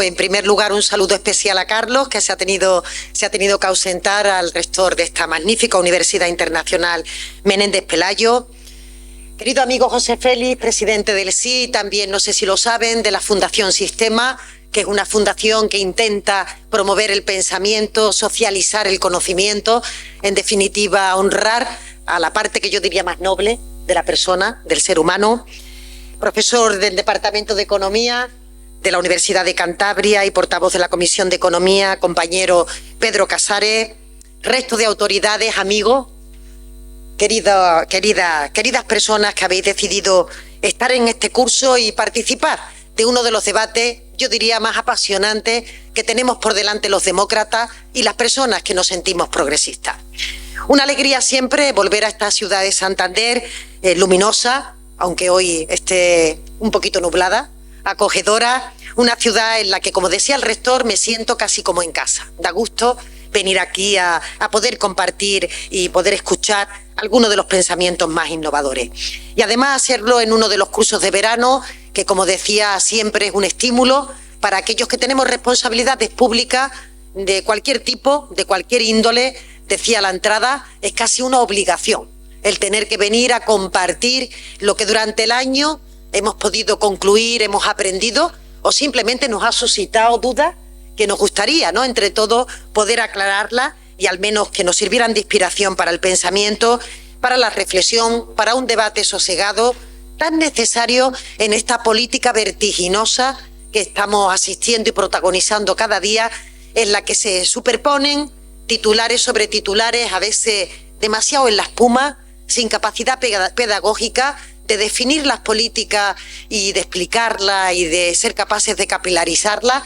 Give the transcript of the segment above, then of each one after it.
Pues en primer lugar, un saludo especial a Carlos, que se ha tenido que ausentar, al rector de esta magnífica Universidad Internacional Menéndez Pelayo. Querido amigo José Félix, presidente del SI, también, no sé si lo saben, de la Fundación Sistema, que es una fundación que intenta promover el pensamiento, socializar el conocimiento, en definitiva, honrar a la parte que yo diría más noble de la persona, del ser humano. Profesor del Departamento de Economía de la Universidad de Cantabria y portavoz de la Comisión de Economía, compañero Pedro Casares, resto de autoridades, amigos, queridas personas que habéis decidido estar en este curso y participar de uno de los debates, yo diría, más apasionantes que tenemos por delante los demócratas y las personas que nos sentimos progresistas. Una alegría siempre volver a esta ciudad de Santander, luminosa, aunque hoy esté un poquito nublada, acogedora, una ciudad en la que, como decía el rector, me siento casi como en casa. Da gusto venir aquí a poder compartir y poder escuchar algunos de los pensamientos más innovadores. Y además hacerlo en uno de los cursos de verano, que, como decía, siempre es un estímulo para aquellos que tenemos responsabilidades públicas de cualquier tipo, de cualquier índole. Decía a la entrada, es casi una obligación el tener que venir a compartir lo que durante el año hemos podido concluir, hemos aprendido, o simplemente nos ha suscitado dudas que nos gustaría, ¿no?, entre todos poder aclararlas y al menos que nos sirvieran de inspiración para el pensamiento, para la reflexión, para un debate sosegado tan necesario en esta política vertiginosa que estamos asistiendo y protagonizando cada día, en la que se superponen titulares sobre titulares, a veces demasiado en la espuma, sin capacidad pedagógica de definir las políticas y de explicarlas y de ser capaces de capilarizarlas.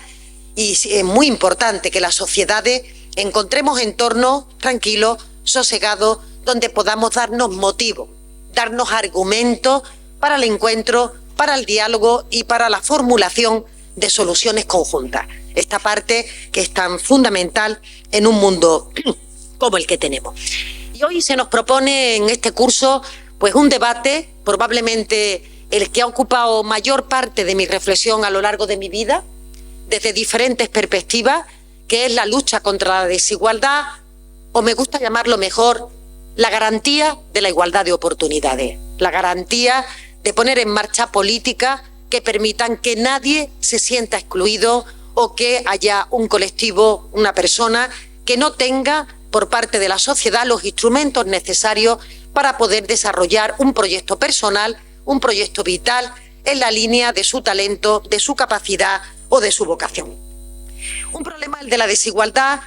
Y es muy importante que las sociedades encontremos entornos tranquilos, sosegados, donde podamos darnos motivos, darnos argumentos para el encuentro, para el diálogo y para la formulación de soluciones conjuntas. Esta parte que es tan fundamental en un mundo como el que tenemos. Y hoy se nos propone en este curso pues un debate, probablemente el que ha ocupado mayor parte de mi reflexión a lo largo de mi vida, desde diferentes perspectivas, que es la lucha contra la desigualdad, o me gusta llamarlo mejor, la garantía de la igualdad de oportunidades, la garantía de poner en marcha políticas que permitan que nadie se sienta excluido o que haya un colectivo, una persona que no tenga por parte de la sociedad los instrumentos necesarios para poder desarrollar un proyecto personal, un proyecto vital en la línea de su talento, de su capacidad o de su vocación. Un problema, el de la desigualdad,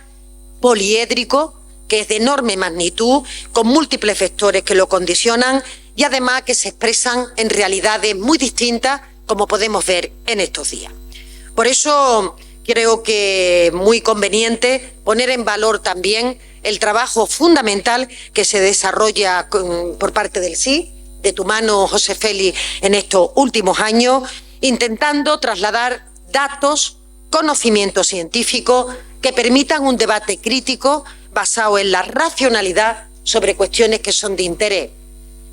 poliédrico, que es de enorme magnitud, con múltiples vectores que lo condicionan y además que se expresan en realidades muy distintas, como podemos ver en estos días. Por eso creo que es muy conveniente poner en valor también el trabajo fundamental que se desarrolla por parte del SI, de tu mano, José Félix, en estos últimos años, intentando trasladar datos, conocimiento científico que permitan un debate crítico basado en la racionalidad sobre cuestiones que son de interés.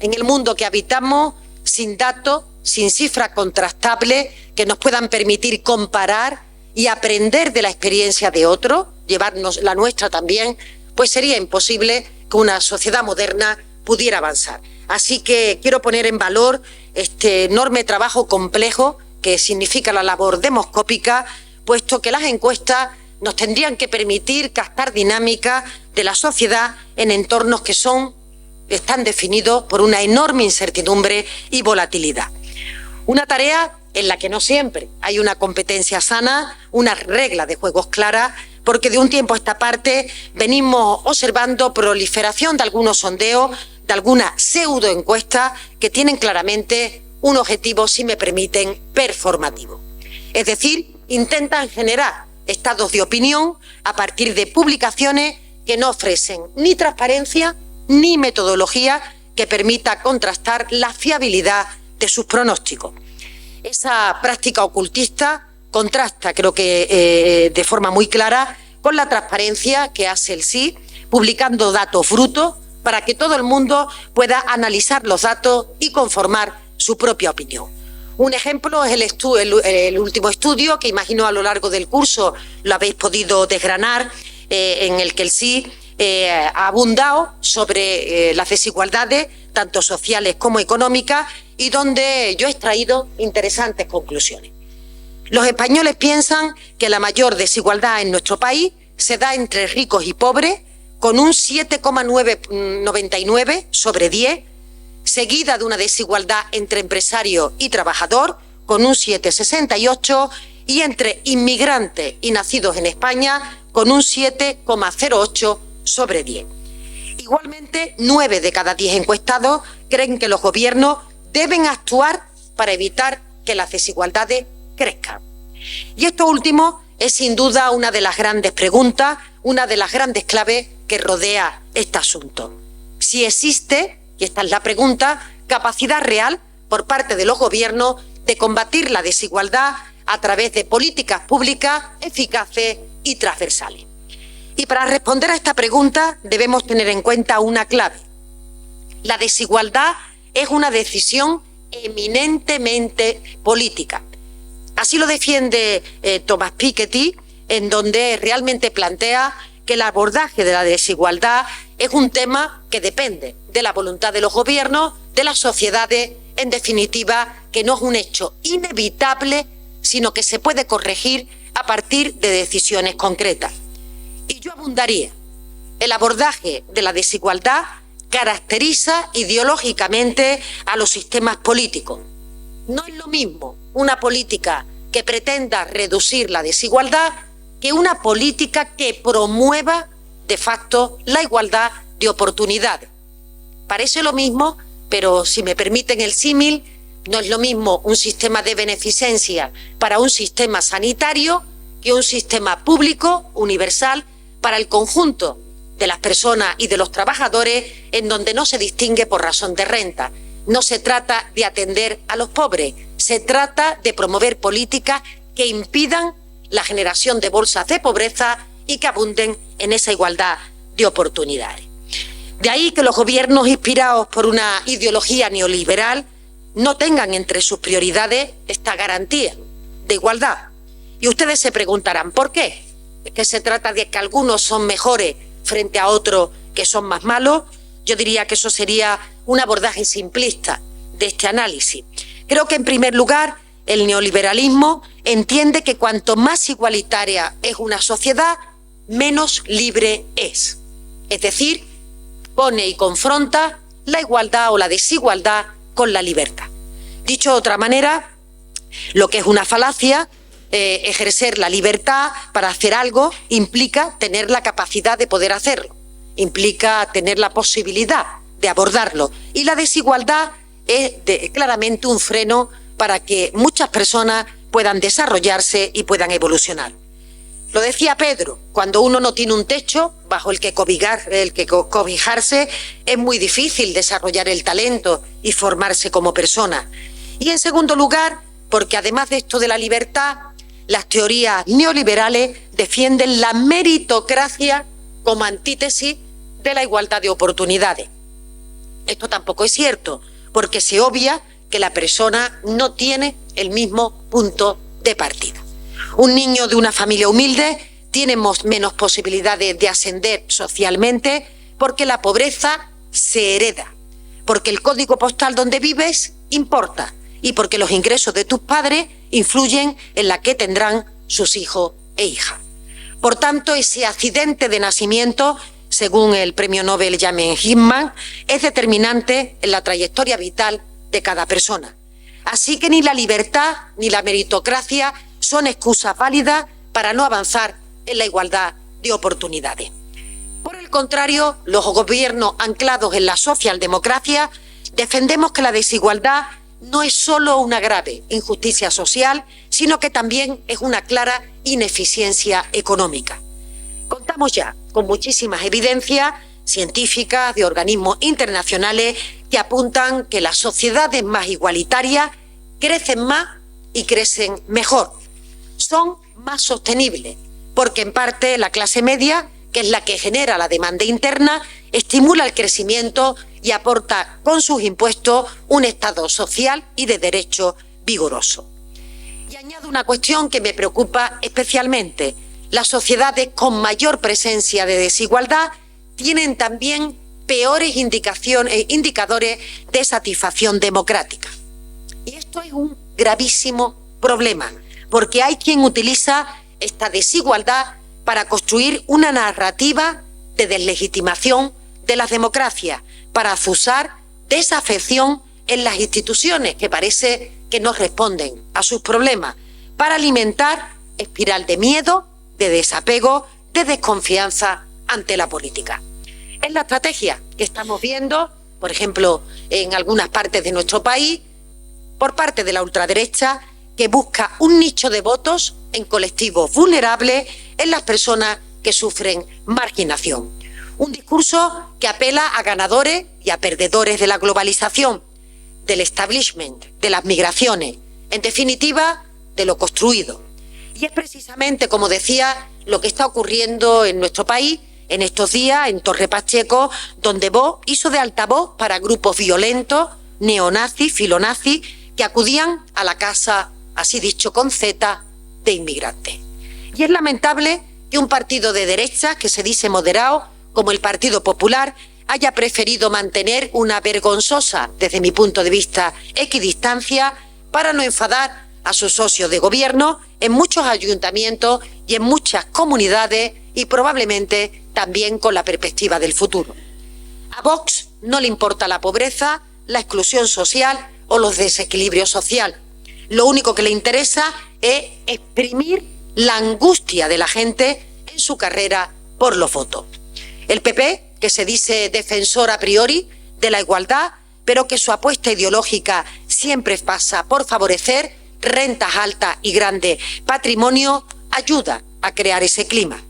En el mundo que habitamos, sin datos, sin cifras contrastables que nos puedan permitir comparar y aprender de la experiencia de otros, llevarnos la nuestra también, pues sería imposible que una sociedad moderna pudiera avanzar. Así que quiero poner en valor este enorme trabajo complejo que significa la labor demoscópica, puesto que las encuestas nos tendrían que permitir captar dinámica de la sociedad en entornos que están definidos por una enorme incertidumbre y volatilidad. Una tarea en la que no siempre hay una competencia sana, unas reglas de juegos claras, porque de un tiempo a esta parte venimos observando proliferación de algunos sondeos, de algunas pseudoencuestas que tienen claramente un objetivo, si me permiten, performativo. Es decir, intentan generar estados de opinión a partir de publicaciones que no ofrecen ni transparencia ni metodología que permita contrastar la fiabilidad de sus pronósticos. Esa práctica ocultista contrasta, creo que de forma muy clara, con la transparencia que hace el SI, publicando datos brutos para que todo el mundo pueda analizar los datos y conformar su propia opinión. Un ejemplo es el último estudio, que imagino a lo largo del curso lo habéis podido desgranar, en el que el sí ha abundado sobre las desigualdades, tanto sociales como económicas, y donde yo he extraído interesantes conclusiones. Los españoles piensan que la mayor desigualdad en nuestro país se da entre ricos y pobres, con un 7,99 sobre 10, seguida de una desigualdad entre empresario y trabajador, con un 7,68, y entre inmigrantes y nacidos en España, con un 7,08 sobre 10. Igualmente, 9 de cada 10 encuestados creen que los gobiernos deben actuar para evitar que las desigualdades crezcan. Y esto último es sin duda una de las grandes preguntas, una de las grandes claves que rodea este asunto. Si existe, y esta es la pregunta, capacidad real por parte de los gobiernos de combatir la desigualdad a través de políticas públicas eficaces y transversales. Y para responder a esta pregunta debemos tener en cuenta una clave. La desigualdad es una decisión eminentemente política. Así lo defiende Thomas Piketty, en donde realmente plantea que el abordaje de la desigualdad es un tema que depende de la voluntad de los gobiernos, de las sociedades, en definitiva, que no es un hecho inevitable, sino que se puede corregir a partir de decisiones concretas. Y yo abundaría. El abordaje de la desigualdad caracteriza ideológicamente a los sistemas políticos. No es lo mismo una política que pretenda reducir la desigualdad que una política que promueva de facto la igualdad de oportunidades. Parece lo mismo, pero si me permiten el símil, no es lo mismo un sistema de beneficencia para un sistema sanitario que un sistema público, universal, para el conjunto de las personas y de los trabajadores, en donde no se distingue por razón de renta. No se trata de atender a los pobres, se trata de promover políticas que impidan la generación de bolsas de pobreza y que abunden en esa igualdad de oportunidades. De ahí que los gobiernos inspirados por una ideología neoliberal no tengan entre sus prioridades esta garantía de igualdad. Y ustedes se preguntarán, ¿por qué? ¿Es que se trata de que algunos son mejores frente a otros que son más malos? Yo diría que eso sería un abordaje simplista de este análisis. Creo que, en primer lugar, el neoliberalismo entiende que cuanto más igualitaria es una sociedad, menos libre es. Es decir, pone y confronta la igualdad o la desigualdad con la libertad. Dicho de otra manera, lo que es una falacia, ejercer la libertad para hacer algo implica tener la capacidad de poder hacerlo, implica tener la posibilidad de abordarlo. Y la desigualdad es claramente un freno para que muchas personas puedan desarrollarse y puedan evolucionar. Lo decía Pedro, cuando uno no tiene un techo bajo el que cobijarse, es muy difícil desarrollar el talento y formarse como persona. Y en segundo lugar, porque además de esto de la libertad, las teorías neoliberales defienden la meritocracia como antítesis de la igualdad de oportunidades. Esto tampoco es cierto, porque se obvia que la persona no tiene el mismo punto de partida. Un niño de una familia humilde tiene menos posibilidades de ascender socialmente porque la pobreza se hereda, porque el código postal donde vives importa y porque los ingresos de tus padres influyen en la que tendrán sus hijos e hijas. Por tanto, ese accidente de nacimiento, según el premio Nobel James Hinman, es determinante en la trayectoria vital de cada persona. Así que ni la libertad ni la meritocracia son excusas válidas para no avanzar en la igualdad de oportunidades. Por el contrario, los gobiernos anclados en la socialdemocracia defendemos que la desigualdad no es solo una grave injusticia social, sino que también es una clara ineficiencia económica. Contamos ya con muchísimas evidencias científicas de organismos internacionales que apuntan que las sociedades más igualitarias crecen más y crecen mejor. Son más sostenibles, porque en parte la clase media, que es la que genera la demanda interna, estimula el crecimiento y aporta con sus impuestos un estado social y de derechos vigoroso. Y añado una cuestión que me preocupa especialmente. Las sociedades con mayor presencia de desigualdad tienen también peores indicadores de satisfacción democrática. Y esto es un gravísimo problema, porque hay quien utiliza esta desigualdad para construir una narrativa de deslegitimación de las democracias, para azuzar desafección en las instituciones que parece que no responden a sus problemas, para alimentar espiral de miedo, de desapego, de desconfianza ante la política. Es la estrategia que estamos viendo, por ejemplo, en algunas partes de nuestro país, por parte de la ultraderecha, que busca un nicho de votos en colectivos vulnerables, en las personas que sufren marginación. Un discurso que apela a ganadores y a perdedores de la globalización, del establishment, de las migraciones, en definitiva, de lo construido. Y es precisamente, como decía, lo que está ocurriendo en nuestro país en estos días, en Torre Pacheco, donde Vox hizo de altavoz para grupos violentos, neonazis, filonazis, que acudían a la casa, así dicho con Z, de inmigrantes. Y es lamentable que un partido de derecha, que se dice moderado, como el Partido Popular, haya preferido mantener una vergonzosa, desde mi punto de vista, equidistancia para no enfadar a sus socios de gobierno en muchos ayuntamientos y en muchas comunidades y probablemente también con la perspectiva del futuro. A Vox no le importa la pobreza, la exclusión social o los desequilibrios sociales. Lo único que le interesa es exprimir la angustia de la gente en su carrera por los votos. El PP, que se dice defensor a priori de la igualdad, pero que su apuesta ideológica siempre pasa por favorecer rentas altas y grandes patrimonio, ayuda a crear ese clima.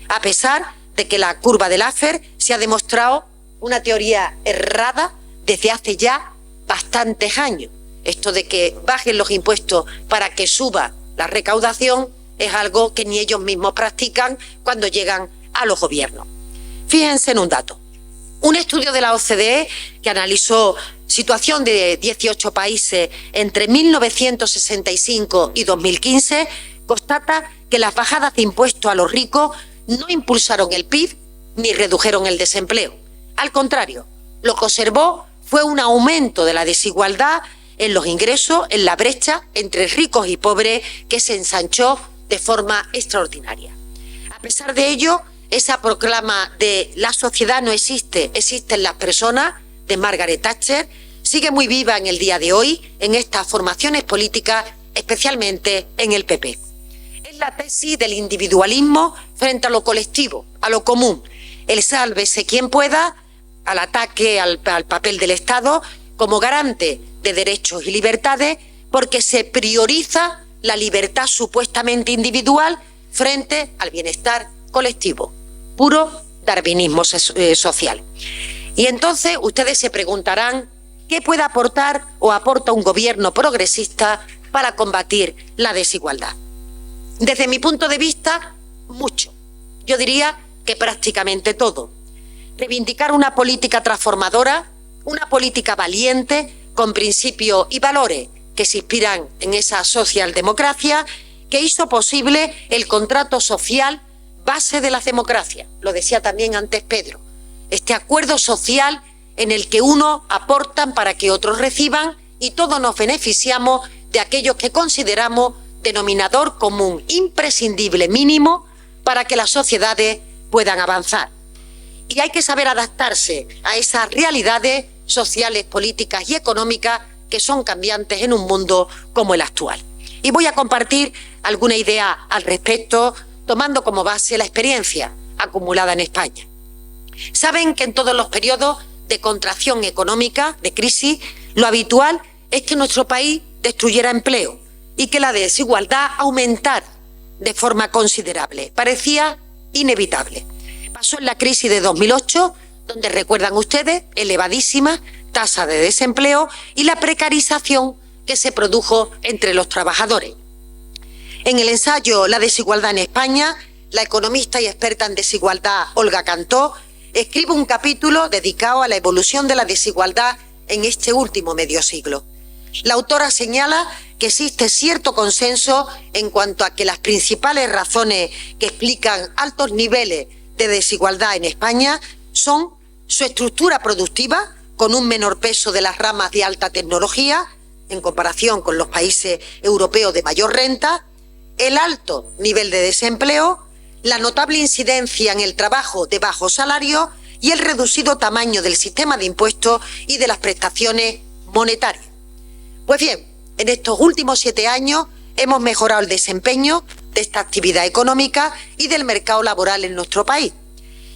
A pesar de que la curva del Laffer se ha demostrado una teoría errada desde hace ya bastantes años. Esto de que bajen los impuestos para que suba la recaudación es algo que ni ellos mismos practican cuando llegan a los gobiernos. Fíjense en un dato. Un estudio de la OCDE que analizó situación de 18 países entre 1965 y 2015 constata que las bajadas de impuestos a los ricos no impulsaron el PIB ni redujeron el desempleo. Al contrario, lo que observó fue un aumento de la desigualdad en los ingresos, en la brecha entre ricos y pobres que se ensanchó de forma extraordinaria. A pesar de ello, esa proclama de la sociedad no existe, existen las personas, de Margaret Thatcher, sigue muy viva en el día de hoy en estas formaciones políticas, especialmente en el PP. Es la tesis del individualismo frente a lo colectivo, a lo común. El sálvese quien pueda, al ataque al papel del Estado como garante de derechos y libertades, porque se prioriza la libertad supuestamente individual frente al bienestar colectivo. Puro darwinismo social. Y entonces ustedes se preguntarán qué puede aportar o aporta un gobierno progresista para combatir la desigualdad. Desde mi punto de vista, mucho. Yo diría que prácticamente todo. Reivindicar una política transformadora, una política valiente, con principios y valores que se inspiran en esa socialdemocracia que hizo posible el contrato social base de las democracias. Lo decía también antes Pedro. Este acuerdo social en el que unos aportan para que otros reciban y todos nos beneficiamos de aquellos que consideramos denominador común imprescindible mínimo para que las sociedades puedan avanzar. Y hay que saber adaptarse a esas realidades sociales, políticas y económicas que son cambiantes en un mundo como el actual. Y voy a compartir alguna idea al respecto, tomando como base la experiencia acumulada en España. Saben que en todos los periodos de contracción económica, de crisis, lo habitual es que nuestro país destruyera empleo y que la desigualdad aumentara de forma considerable. Parecía inevitable. Pasó en la crisis de 2008, donde recuerdan ustedes elevadísima tasa de desempleo y la precarización que se produjo entre los trabajadores. En el ensayo La desigualdad en España, la economista y experta en desigualdad Olga Cantó escribe un capítulo dedicado a la evolución de la desigualdad en este último medio siglo. La autora señala que existe cierto consenso en cuanto a que las principales razones que explican altos niveles de desigualdad en España son su estructura productiva, con un menor peso de las ramas de alta tecnología en comparación con los países europeos de mayor renta, el alto nivel de desempleo, la notable incidencia en el trabajo de bajo salario y el reducido tamaño del sistema de impuestos y de las prestaciones monetarias. Pues bien, en estos últimos 7 años hemos mejorado el desempeño de esta actividad económica y del mercado laboral en nuestro país.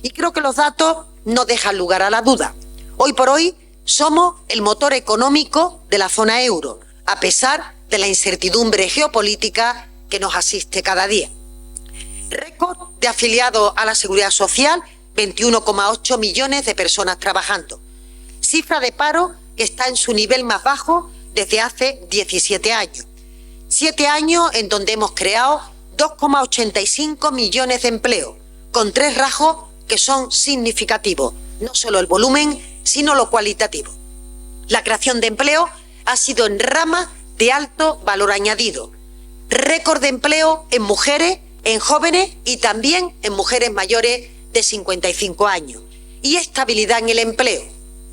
Y creo que los datos no dejan lugar a la duda. Hoy por hoy somos el motor económico de la zona euro, a pesar de la incertidumbre geopolítica que nos asiste cada día. Récord de afiliados a la Seguridad Social, 21,8 millones de personas trabajando. Cifra de paro que está en su nivel más bajo desde hace 17 años. 7 años en donde hemos creado 2,85 millones de empleos, con 3 rasgos que son significativos, no solo el volumen, sino lo cualitativo. La creación de empleo ha sido en ramas de alto valor añadido. Récord de empleo en mujeres, en jóvenes y también en mujeres mayores de 55 años. Y estabilidad en el empleo.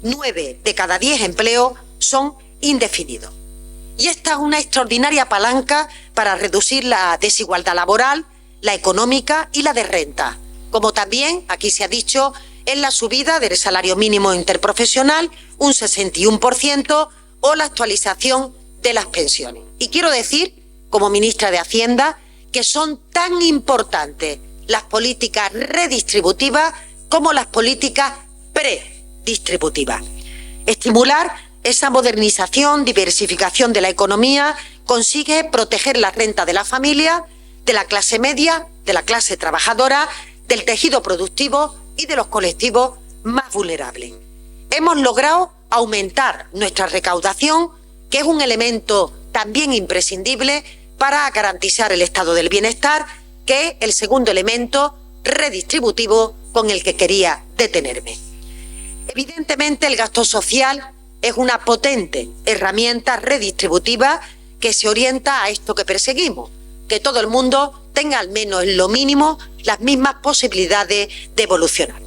9 de cada 10 empleos son indefinidos. Y esta es una extraordinaria palanca para reducir la desigualdad laboral, la económica y la de renta. Como también, aquí se ha dicho, en la subida del salario mínimo interprofesional, un 61%, o la actualización de las pensiones. Y quiero decir, como ministra de Hacienda, que son tan importantes las políticas redistributivas como las políticas predistributivas. Estimular esa modernización, diversificación de la economía consigue proteger la renta de la familia, de la clase media, de la clase trabajadora, del tejido productivo y de los colectivos más vulnerables. Hemos logrado aumentar nuestra recaudación, que es un elemento también imprescindible para garantizar el estado del bienestar, que es el segundo elemento redistributivo con el que quería detenerme. Evidentemente, el gasto social es una potente herramienta redistributiva que se orienta a esto que perseguimos, que todo el mundo tenga al menos en lo mínimo las mismas posibilidades de evolucionar.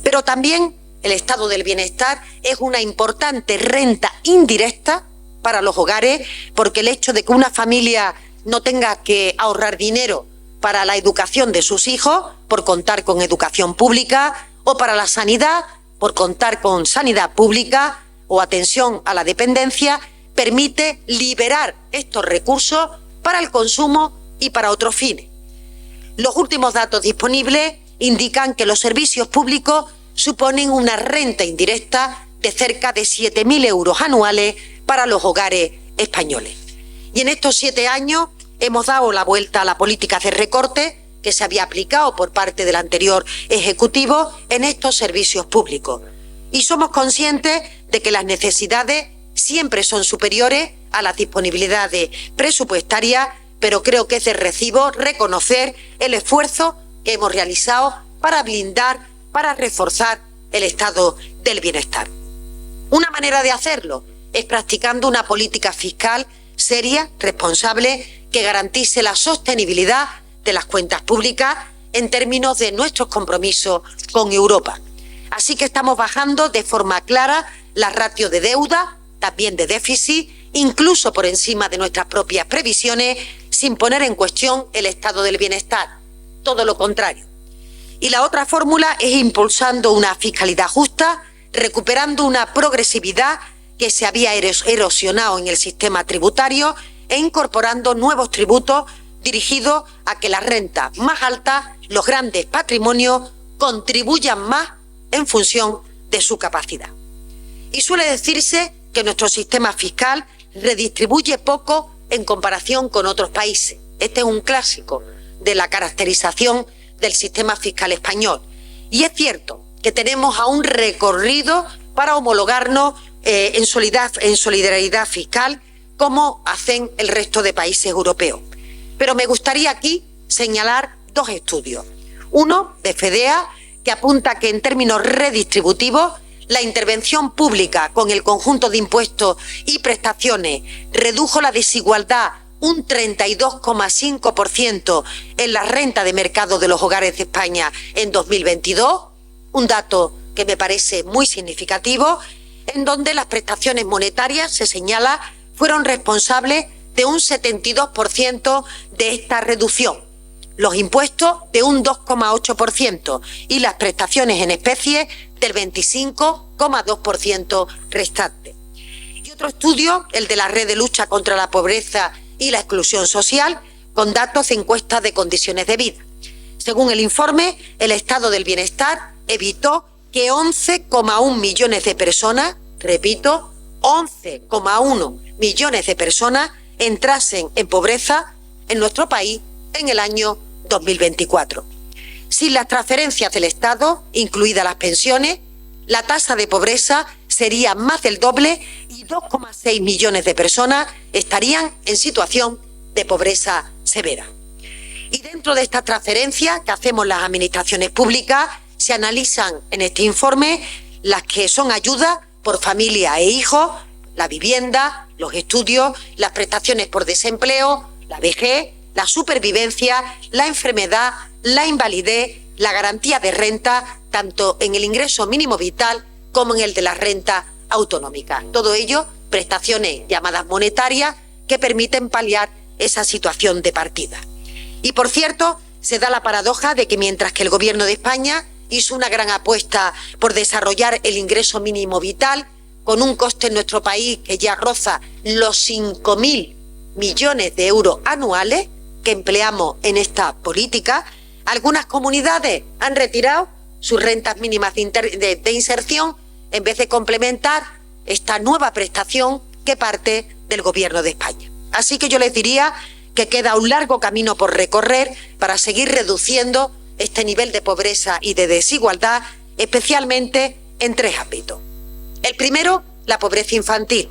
Pero también el estado del bienestar es una importante renta indirecta para los hogares, porque el hecho de que una familia no tenga que ahorrar dinero para la educación de sus hijos, por contar con educación pública, o para la sanidad, por contar con sanidad pública o atención a la dependencia, permite liberar estos recursos para el consumo y para otros fines. Los últimos datos disponibles indican que los servicios públicos suponen una renta indirecta de cerca de 7.000 euros anuales para los hogares españoles. Y en estos 7 años hemos dado la vuelta a la política de recorte que se había aplicado por parte del anterior Ejecutivo en estos servicios públicos. Y somos conscientes de que las necesidades siempre son superiores a las disponibilidades presupuestarias, pero creo que es de recibo reconocer el esfuerzo que hemos realizado para blindar, para reforzar el estado del bienestar. Una manera de hacerlo es practicando una política fiscal seria, responsable, que garantice la sostenibilidad de las cuentas públicas en términos de nuestros compromisos con Europa. Así que estamos bajando de forma clara las ratios de deuda, también de déficit, incluso por encima de nuestras propias previsiones, sin poner en cuestión el estado del bienestar. Todo lo contrario. Y la otra fórmula es impulsando una fiscalidad justa, recuperando una progresividad que se había erosionado en el sistema tributario e incorporando nuevos tributos dirigidos a que las rentas más altas, los grandes patrimonios, contribuyan más en función de su capacidad. Y suele decirse que nuestro sistema fiscal redistribuye poco en comparación con otros países. Este es un clásico de la caracterización del sistema fiscal español. Y es cierto que tenemos aún recorrido para homologarnos en solidaridad fiscal, como hacen el resto de países europeos. Pero me gustaría aquí señalar 2 estudios. Uno de FEDEA, que apunta que en términos redistributivos La intervención pública con el conjunto de impuestos y prestaciones redujo la desigualdad un 32,5% en la renta de mercado de los hogares de España en 2022, un dato que me parece muy significativo, en donde las prestaciones monetarias, se señala, fueron responsables de un 72% de esta reducción, los impuestos de un 2,8% y las prestaciones en especie del 25,2% restante. Y otro estudio, el de la Red de Lucha contra la Pobreza y la Exclusión Social, con datos de encuestas de condiciones de vida. Según el informe, el estado del bienestar evitó que 11,1 millones de personas, repito, 11,1 millones de personas entrasen en pobreza en nuestro país en el año 2024. Sin las transferencias del Estado, incluidas las pensiones, la tasa de pobreza sería más del doble y 2,6 millones de personas estarían en situación de pobreza severa. Y dentro de estas transferencias que hacemos las administraciones públicas, se analizan en este informe las que son ayudas por familia e hijos, la vivienda, los estudios, las prestaciones por desempleo, la vejez, la supervivencia, la enfermedad, la invalidez, la garantía de renta, tanto en el ingreso mínimo vital como en el de la renta autonómica. Todo ello, prestaciones llamadas monetarias que permiten paliar esa situación de partida. Y por cierto, se da la paradoja de que mientras que el Gobierno de España hizo una gran apuesta por desarrollar el ingreso mínimo vital, con un coste en nuestro país que ya roza los 5.000 millones de euros anuales que empleamos en esta política, algunas comunidades han retirado sus rentas mínimas de inserción en vez de complementar esta nueva prestación que parte del Gobierno de España. Así que yo les diría que queda un largo camino por recorrer para seguir reduciendo este nivel de pobreza y de desigualdad, especialmente en tres ámbitos. El primero, la pobreza infantil.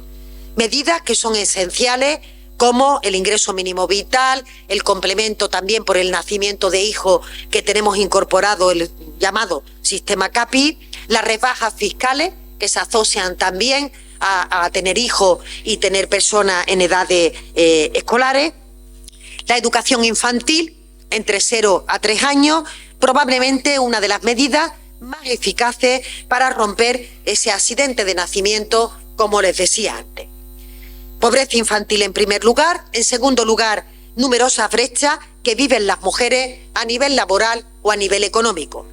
Medidas que son esenciales como el ingreso mínimo vital, el complemento también por el nacimiento de hijos que tenemos incorporado, el llamado sistema CAPI, las rebajas fiscales que se asocian también a tener hijos y tener personas en edades escolares, la educación infantil entre 0 a 3 años, probablemente una de las medidas más eficaces para romper ese accidente de nacimiento, como les decía antes. Pobreza infantil en primer lugar. En segundo lugar, numerosas brechas que viven las mujeres a nivel laboral o a nivel económico.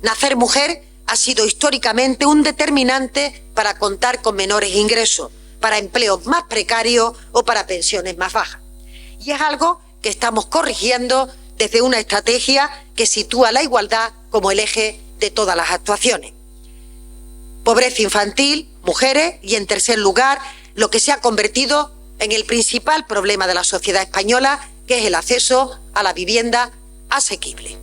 Nacer mujer ha sido históricamente un determinante para contar con menores ingresos, para empleos más precarios o para pensiones más bajas. Y es algo que estamos corrigiendo desde una estrategia que sitúa la igualdad como el eje de todas las actuaciones. Pobreza infantil, mujeres y, en tercer lugar, lo que se ha convertido en el principal problema de la sociedad española, que es el acceso a la vivienda asequible.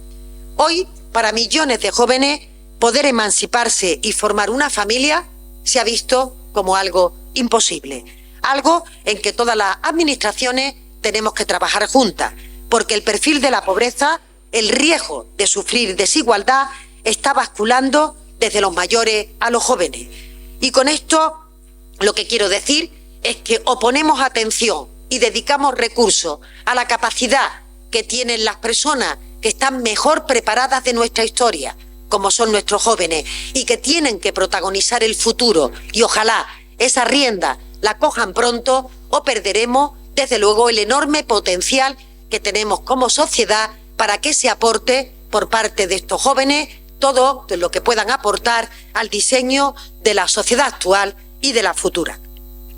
Hoy, para millones de jóvenes, poder emanciparse y formar una familia se ha visto como algo imposible, algo en que todas las administraciones tenemos que trabajar juntas, porque el perfil de la pobreza, el riesgo de sufrir desigualdad, está basculando desde los mayores a los jóvenes. Y con esto lo que quiero decir es que o ponemos atención y dedicamos recursos a la capacidad que tienen las personas que están mejor preparadas de nuestra historia, como son nuestros jóvenes, y que tienen que protagonizar el futuro, y ojalá esa rienda la cojan pronto, o perderemos desde luego el enorme potencial que tenemos como sociedad para que se aporte por parte de estos jóvenes todo lo que puedan aportar al diseño de la sociedad actual y de la futura.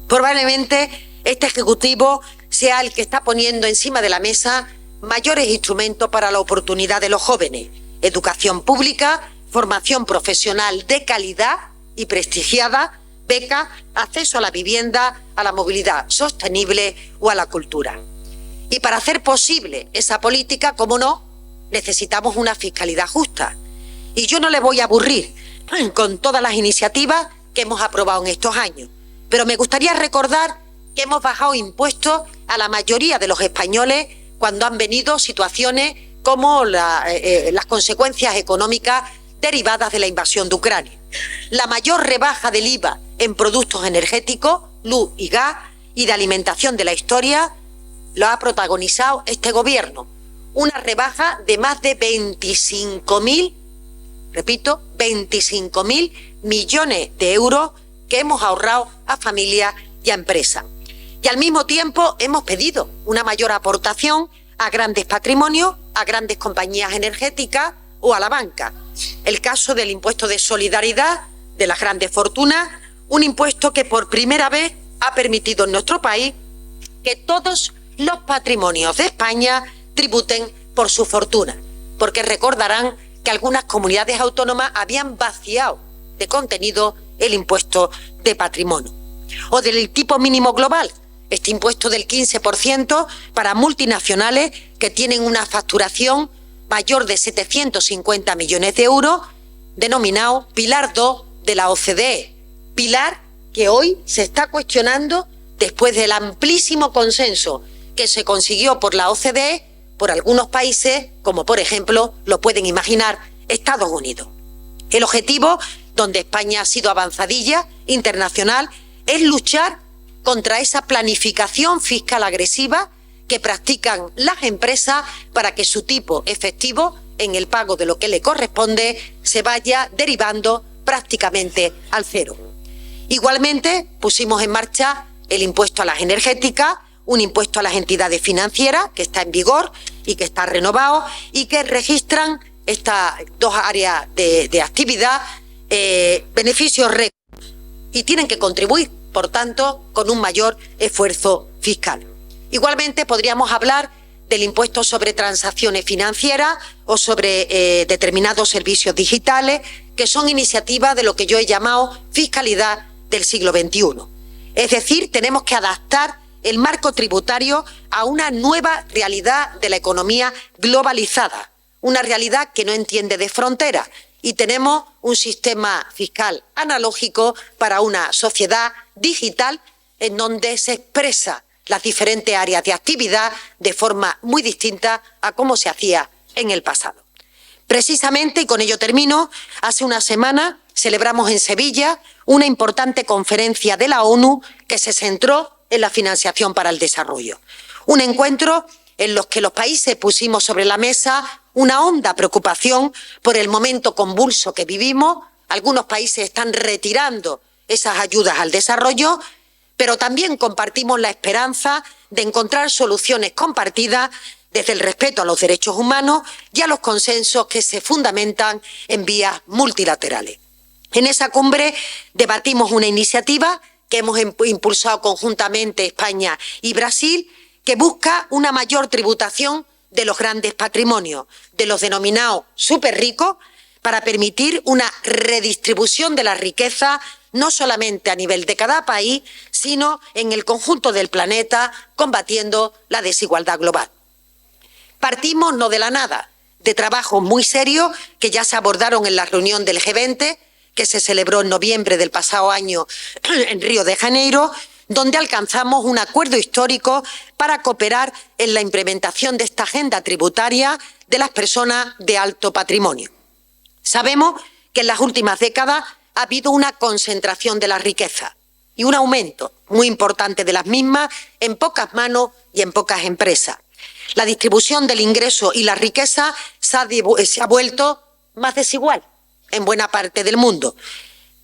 Probablemente este Ejecutivo sea el que está poniendo encima de la mesa mayores instrumentos para la oportunidad de los jóvenes: educación pública, formación profesional de calidad y prestigiada, becas, acceso a la vivienda, a la movilidad sostenible o a la cultura. Y para hacer posible esa política, cómo no, necesitamos una fiscalidad justa. Y yo no le voy a aburrir con todas las iniciativas que hemos aprobado en estos años, pero me gustaría recordar que hemos bajado impuestos a la mayoría de los españoles cuando han venido situaciones como las consecuencias económicas derivadas de la invasión de Ucrania. La mayor rebaja del IVA en productos energéticos, luz y gas, y de alimentación de la historia, lo ha protagonizado este gobierno. Una rebaja de más de 25.000, repito, 25.000 millones de euros que hemos ahorrado a familias y a empresas. Y al mismo tiempo hemos pedido una mayor aportación a grandes patrimonios, a grandes compañías energéticas o a la banca. El caso del impuesto de solidaridad de las grandes fortunas, un impuesto que por primera vez ha permitido en nuestro país que todos los patrimonios de España tributen por su fortuna, porque recordarán que algunas comunidades autónomas habían vaciado de contenido el impuesto de patrimonio. O del tipo mínimo global, este impuesto del 15% para multinacionales que tienen una facturación mayor de 750 millones de euros, denominado Pilar 2 de la OCDE, pilar que hoy se está cuestionando después del amplísimo consenso que se consiguió por la OCDE, por algunos países, como por ejemplo, lo pueden imaginar, Estados Unidos. El objetivo, donde España ha sido avanzadilla internacional, es luchar contra esa planificación fiscal agresiva que practican las empresas para que su tipo efectivo en el pago de lo que le corresponde se vaya derivando prácticamente al cero. Igualmente, pusimos en marcha el impuesto a las energéticas, un impuesto a las entidades financieras que está en vigor y que está renovado y que registran estas dos áreas de actividad beneficios récord y tienen que contribuir, por tanto, con un mayor esfuerzo fiscal. Igualmente, podríamos hablar del impuesto sobre transacciones financieras o sobre determinados servicios digitales, que son iniciativas de lo que yo he llamado fiscalidad del siglo XXI. Es decir, tenemos que adaptar el marco tributario a una nueva realidad de la economía globalizada, una realidad que no entiende de fronteras, y tenemos un sistema fiscal analógico para una sociedad digital en donde se expresa las diferentes áreas de actividad de forma muy distinta a cómo se hacía en el pasado. Precisamente, y con ello termino, hace una semana celebramos en Sevilla una importante conferencia de la ONU que se centró en la financiación para el desarrollo. Un encuentro en los que los países pusimos sobre la mesa una honda preocupación por el momento convulso que vivimos. Algunos países están retirando esas ayudas al desarrollo, pero también compartimos la esperanza de encontrar soluciones compartidas desde el respeto a los derechos humanos y a los consensos que se fundamentan en vías multilaterales. En esa cumbre debatimos una iniciativa que hemos impulsado conjuntamente España y Brasil, que busca una mayor tributación de los grandes patrimonios, de los denominados superricos, para permitir una redistribución de la riqueza no solamente a nivel de cada país, sino en el conjunto del planeta, combatiendo la desigualdad global. Partimos no de la nada, de trabajos muy serios que ya se abordaron en la reunión del G20, que se celebró en noviembre del pasado año en Río de Janeiro, donde alcanzamos un acuerdo histórico para cooperar en la implementación de esta agenda tributaria de las personas de alto patrimonio. Sabemos que en las últimas décadas ha habido una concentración de la riqueza y un aumento muy importante de las mismas en pocas manos y en pocas empresas. La distribución del ingreso y la riqueza se ha vuelto más desigual en buena parte del mundo.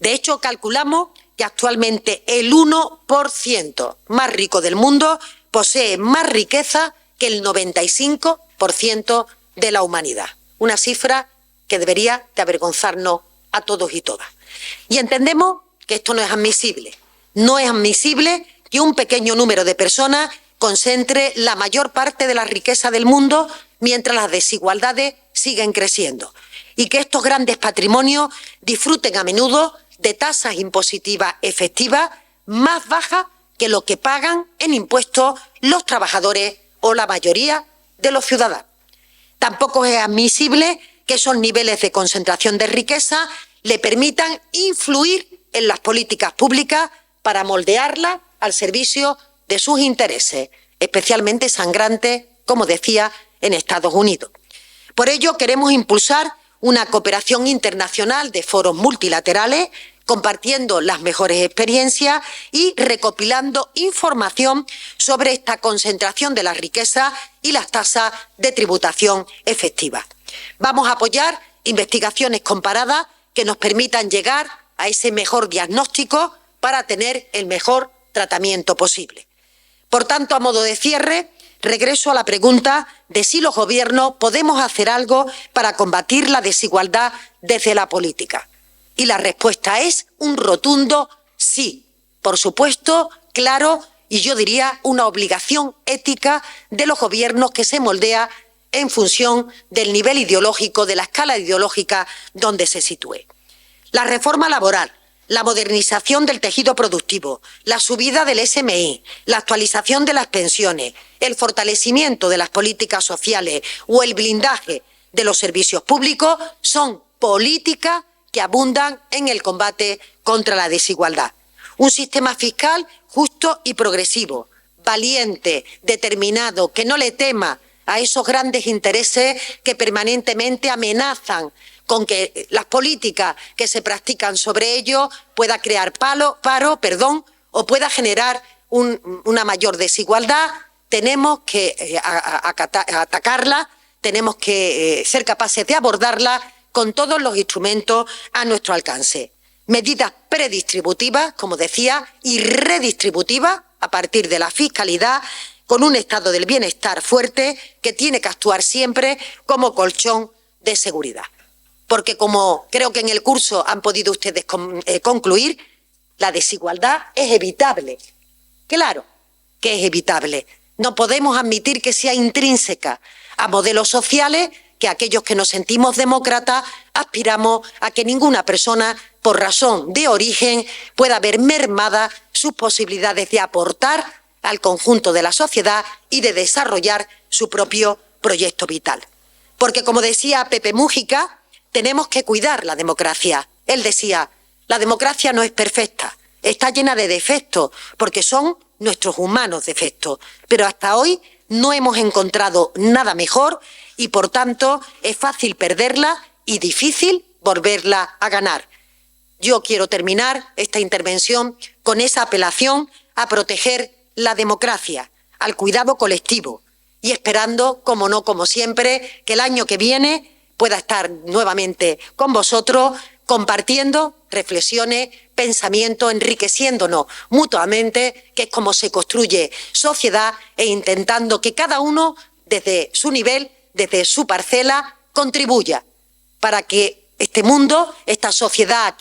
De hecho, calculamos que actualmente el 1% más rico del mundo posee más riqueza que el 95% de la humanidad. Una cifra que debería de avergonzarnos a todos y todas. Y entendemos que esto no es admisible. No es admisible que un pequeño número de personas concentre la mayor parte de la riqueza del mundo mientras las desigualdades siguen creciendo. Y que estos grandes patrimonios disfruten a menudo de tasas impositivas efectivas más bajas que lo que pagan en impuestos los trabajadores o la mayoría de los ciudadanos. Tampoco es admisible que esos niveles de concentración de riqueza le permitan influir en las políticas públicas para moldearlas al servicio de sus intereses, especialmente sangrantes, como decía, en Estados Unidos. Por ello, queremos impulsar una cooperación internacional de foros multilaterales, compartiendo las mejores experiencias y recopilando información sobre esta concentración de la riqueza y las tasas de tributación efectivas. Vamos a apoyar investigaciones comparadas que nos permitan llegar a ese mejor diagnóstico para tener el mejor tratamiento posible. Por tanto, a modo de cierre, regreso a la pregunta de si los gobiernos podemos hacer algo para combatir la desigualdad desde la política. Y la respuesta es un rotundo sí. Por supuesto, claro, y yo diría una obligación ética de los gobiernos que se moldea en función del nivel ideológico, de la escala ideológica donde se sitúe. La reforma laboral, la modernización del tejido productivo, la subida del SMI, la actualización de las pensiones, el fortalecimiento de las políticas sociales o el blindaje de los servicios públicos son políticas que abundan en el combate contra la desigualdad. Un sistema fiscal justo y progresivo, valiente, determinado, que no le tema a esos grandes intereses que permanentemente amenazan con que las políticas que se practican sobre ello pueda crear paro, o pueda generar una mayor desigualdad. Tenemos que atacarla, tenemos que ser capaces de abordarla con todos los instrumentos a nuestro alcance. Medidas predistributivas, como decía, y redistributivas a partir de la fiscalidad, con un estado del bienestar fuerte que tiene que actuar siempre como colchón de seguridad. Porque, como creo que en el curso han podido ustedes concluir, la desigualdad es evitable. Claro que es evitable. No podemos admitir que sea intrínseca a modelos sociales que aquellos que nos sentimos demócratas aspiramos a que ninguna persona, por razón de origen, pueda ver mermadas sus posibilidades de aportar al conjunto de la sociedad y de desarrollar su propio proyecto vital. Porque, como decía Pepe Mújica, tenemos que cuidar la democracia. Él decía, la democracia no es perfecta, está llena de defectos, porque son nuestros humanos defectos. Pero hasta hoy no hemos encontrado nada mejor y, por tanto, es fácil perderla y difícil volverla a ganar. Yo quiero terminar esta intervención con esa apelación a proteger la democracia, al cuidado colectivo y esperando, como no, como siempre, que el año que viene pueda estar nuevamente con vosotros compartiendo reflexiones, pensamientos, enriqueciéndonos mutuamente, que es como se construye sociedad, e intentando que cada uno, desde su nivel, desde su parcela, contribuya para que este mundo, esta sociedad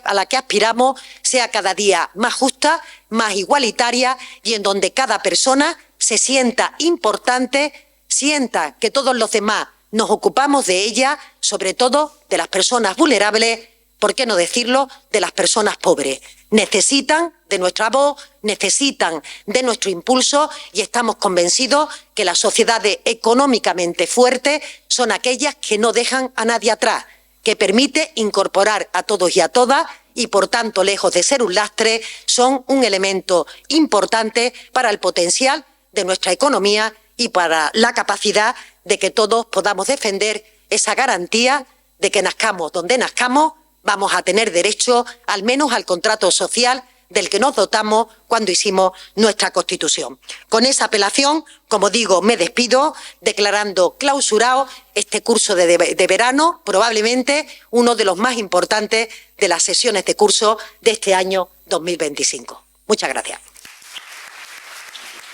a la que aspiramos, sea cada día más justa, más igualitaria y en donde cada persona se sienta importante, sienta que todos los demás nos ocupamos de ella, sobre todo de las personas vulnerables, ¿por qué no decirlo?, de las personas pobres. Necesitan de nuestra voz, necesitan de nuestro impulso y estamos convencidos que las sociedades económicamente fuertes son aquellas que no dejan a nadie atrás, que permite incorporar a todos y a todas y, por tanto, lejos de ser un lastre, son un elemento importante para el potencial de nuestra economía y para la capacidad de que todos podamos defender esa garantía de que nazcamos donde nazcamos, vamos a tener derecho al menos al contrato social del que nos dotamos cuando hicimos nuestra Constitución. Con esa apelación, como digo, me despido declarando clausurado este curso de verano, probablemente uno de los más importantes de las sesiones de curso de este año 2025. Muchas gracias.